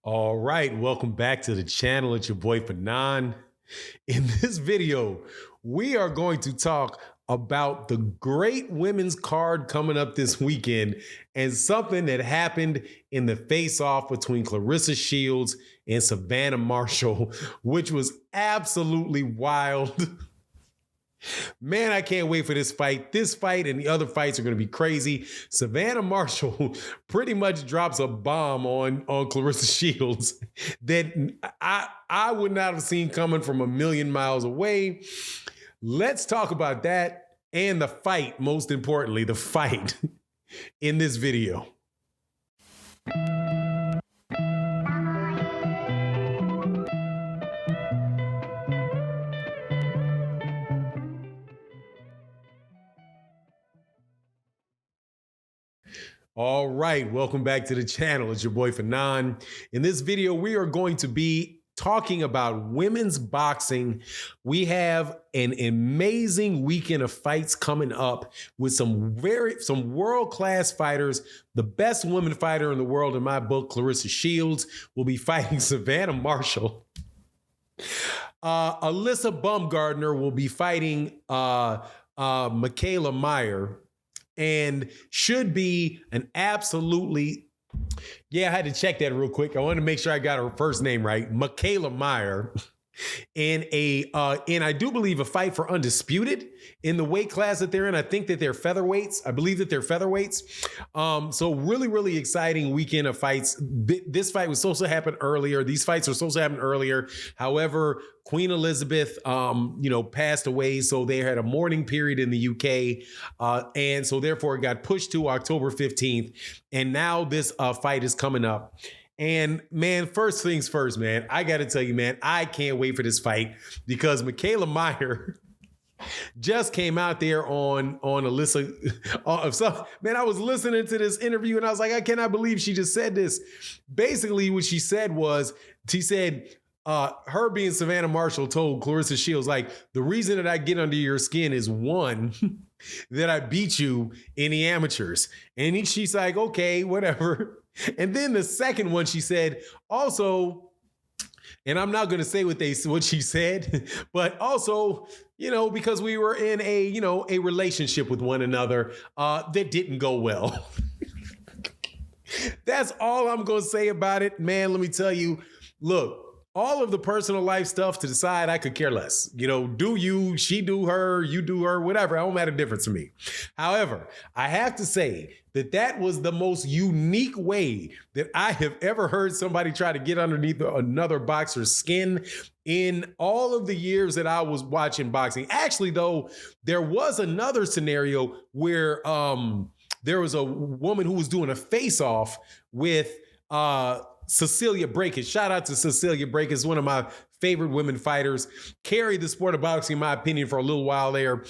All right, welcome back to the channel. It's your boy Fanon. In this video, we are going to talk about the great women's card coming up this weekend and something that happened in the face-off between Claressa Shields and Savannah Marshall, which was absolutely wild. Man, I can't wait for this fight. This fight and the other fights are going to be crazy. Savannah Marshall pretty much drops a bomb on Claressa Shields that I would not have seen coming from a million miles away. Let's talk about that and the fight, most importantly, the fight in this video. All right, welcome back to the channel. It's your boy Fanon. In this video, we are going to be talking about women's boxing. We have an amazing weekend of fights coming up with some world-class fighters. The best woman fighter in the world in my book, Claressa Shields, will be fighting Savannah Marshall. Alyssa Baumgardner will be fighting Michaela Meyer. And should be an absolutely, I had to check that real quick. I wanted to make sure I got her first name right. Michaela Meyer. And I do believe a fight for undisputed in the weight class that they're in. I think that they're featherweights. I believe that they're featherweights. So really, really exciting weekend of fights. This fight was supposed to happen earlier. These fights are supposed to happen earlier. However, Queen Elizabeth, passed away. So they had a mourning period in the UK. And so therefore it got pushed to October 15th. And now this fight is coming up. And man, first things first, man, I got to tell you, man, I can't wait for this fight because Michaela Meyer just came out there on Alyssa. Man, I was listening to this interview and I was like, I cannot believe she just said this. Basically, what she said was, her being Savannah Marshall told Claressa Shields, like, the reason that I get under your skin is one, that I beat you in the amateurs. And she's like, okay, whatever. And then the second one, she said, also, and I'm not going to say what she said, but also, because we were in a relationship with one another that didn't go well. That's all I'm going to say about it. Man, let me tell you, look, all of the personal life stuff to the side, I could care less. Do you, she do her, you do her, whatever. It don't matter difference to me. However, I have to say that was the most unique way that I have ever heard somebody try to get underneath another boxer's skin in all of the years that I was watching boxing. Actually, though, there was another scenario where there was a woman who was doing a face-off with Cecilia Brækhus. Shout out to Cecilia Brækhus, one of my favorite women fighters. Carried the sport of boxing, in my opinion, for a little while there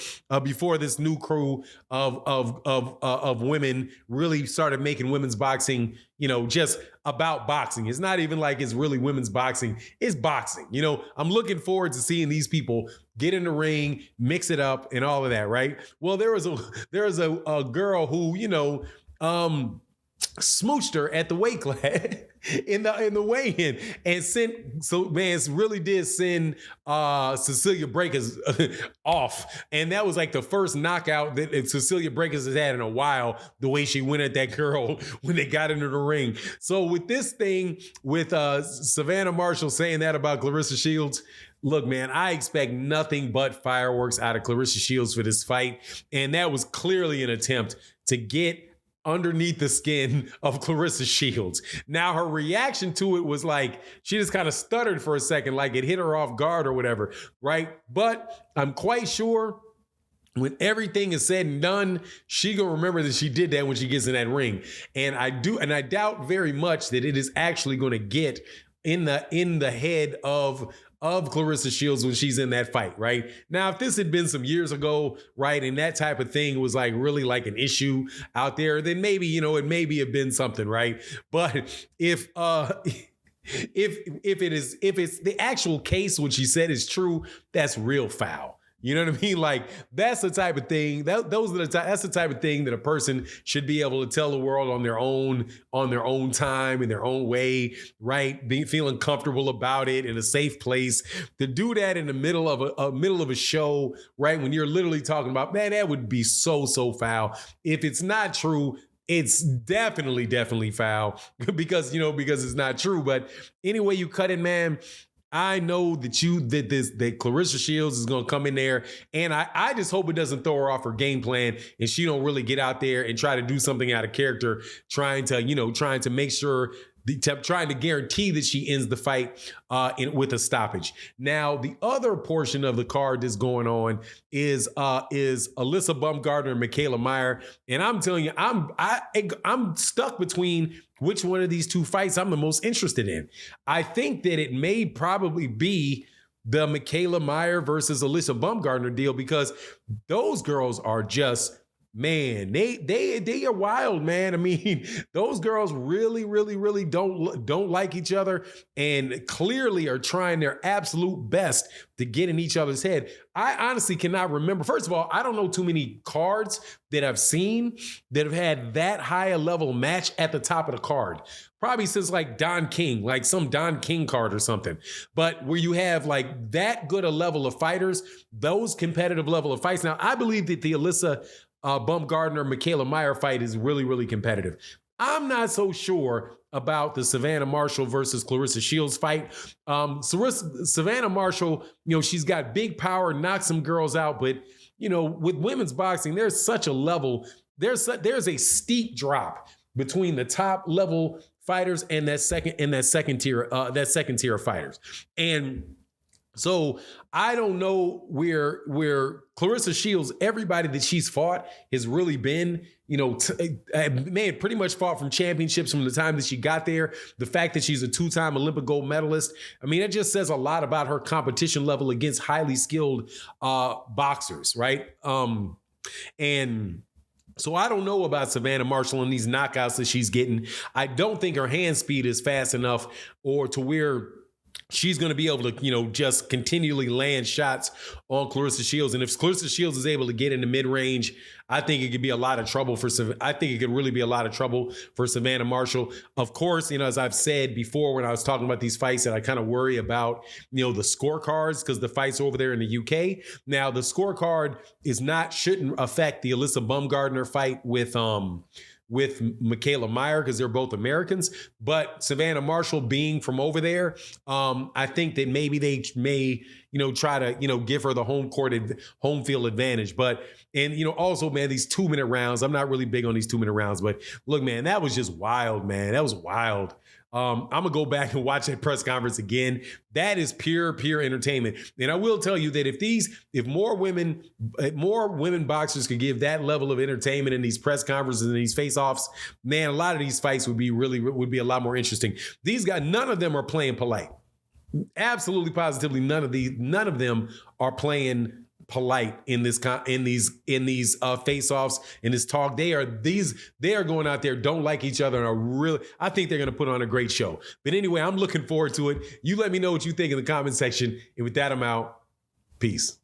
before this new crew of women really started making women's boxing, just about boxing. It's not even like it's really women's boxing. It's boxing. I'm looking forward to seeing these people get in the ring, mix it up, and all of that, right? Well, there was a girl who, smooched her at the weight class in the weigh-in and really did send Cecilia Brækhus off. And that was like the first knockout that Cecilia Brækhus has had in a while, the way she went at that girl when they got into the ring. So with this thing, with Savannah Marshall saying that about Claressa Shields, look, man, I expect nothing but fireworks out of Claressa Shields for this fight. And that was clearly an attempt to get underneath the skin of Claressa Shields. Now, her reaction to it was like, she just kind of stuttered for a second, like it hit her off guard or whatever, right? But I'm quite sure when everything is said and done, she gonna remember that she did that when she gets in that ring. And I doubt very much that it is actually gonna get in the head of Claressa Shields when she's in that fight, right? Now, if this had been some years ago, right, and that type of thing was like really like an issue out there, then maybe, it maybe have been something, right? But if it's the actual case, what she said is true, that's real foul. You know what I mean? Like that's the type of thing. That's the type of thing that a person should be able to tell the world on their own time, in their own way, right? Feeling comfortable about it in a safe place. To do that in the middle of a show, right? When you're literally talking about, man, that would be so foul. If it's not true, it's definitely foul because it's not true. But anyway, you cut it, man. I know that Claressa Shields is going to come in there, and I just hope it doesn't throw her off her game plan, and she don't really get out there and try to do something out of character, trying to make sure. Trying to guarantee that she ends the fight with a stoppage. Now, the other portion of the card that's going on is Alyssa Baumgardner and Michaela Meyer, and I'm telling you, I'm stuck between which one of these two fights I'm the most interested in. I think that it may probably be the Michaela Meyer versus Alyssa Baumgardner deal because those girls are just. Man, they are wild, man. I mean, those girls really don't like each other and clearly are trying their absolute best to get in each other's head. I honestly cannot remember. First of all, I don't know too many cards that I've seen that have had that high a level match at the top of the card. Probably since like Don King, like some Don King card or something. But where you have like that good a level of fighters, those competitive level of fights. Now, I believe that the Alyssa Baumgardner Michaela Meyer fight is really competitive. I'm not so sure about the Savannah Marshall versus Claressa Shields fight. Savannah Marshall, she's got big power, knocks some girls out, but with women's boxing, there's such a level. There's a steep drop between the top level fighters and that second tier of fighters, and. So I don't know where Claressa Shields, everybody that she's fought has really been, pretty much fought from championships from the time that she got there. The fact that she's a 2-time Olympic gold medalist, I mean, it just says a lot about her competition level against highly skilled boxers, right? And so I don't know about Savannah Marshall and these knockouts that she's getting. I don't think her hand speed is fast enough or to where she's going to be able to, just continually land shots on Claressa Shields. And if Claressa Shields is able to get into mid-range, I think it could be a lot of trouble really be a lot of trouble for Savannah Marshall. Of course, as I've said before when I was talking about these fights that I kind of worry about, the scorecards because the fight's over there in the UK. Now, the scorecard shouldn't affect the Alyssa Baumgardner fight with Michaela Meyer because they're both Americans, but Savannah Marshall being from over there, I think that maybe they may, try to, give her the home field advantage. But, also, man, these 2-minute rounds, I'm not really big on these 2-minute rounds, but look, man, that was just wild, man. That was wild. I'm going to go back and watch that press conference again. That is pure entertainment. And I will tell you that if more women boxers could give that level of entertainment in these press conferences and these face-offs, man, a lot of these fights would be a lot more interesting. These guys, none of them are playing polite. Absolutely, positively, none of them are playing polite in these face-offs, in this talk. They are going out there, don't like each other, and I think they're going to put on a great show. But anyway, I'm looking forward to it. You let me know what you think in the comment section. And with that, I'm out. Peace.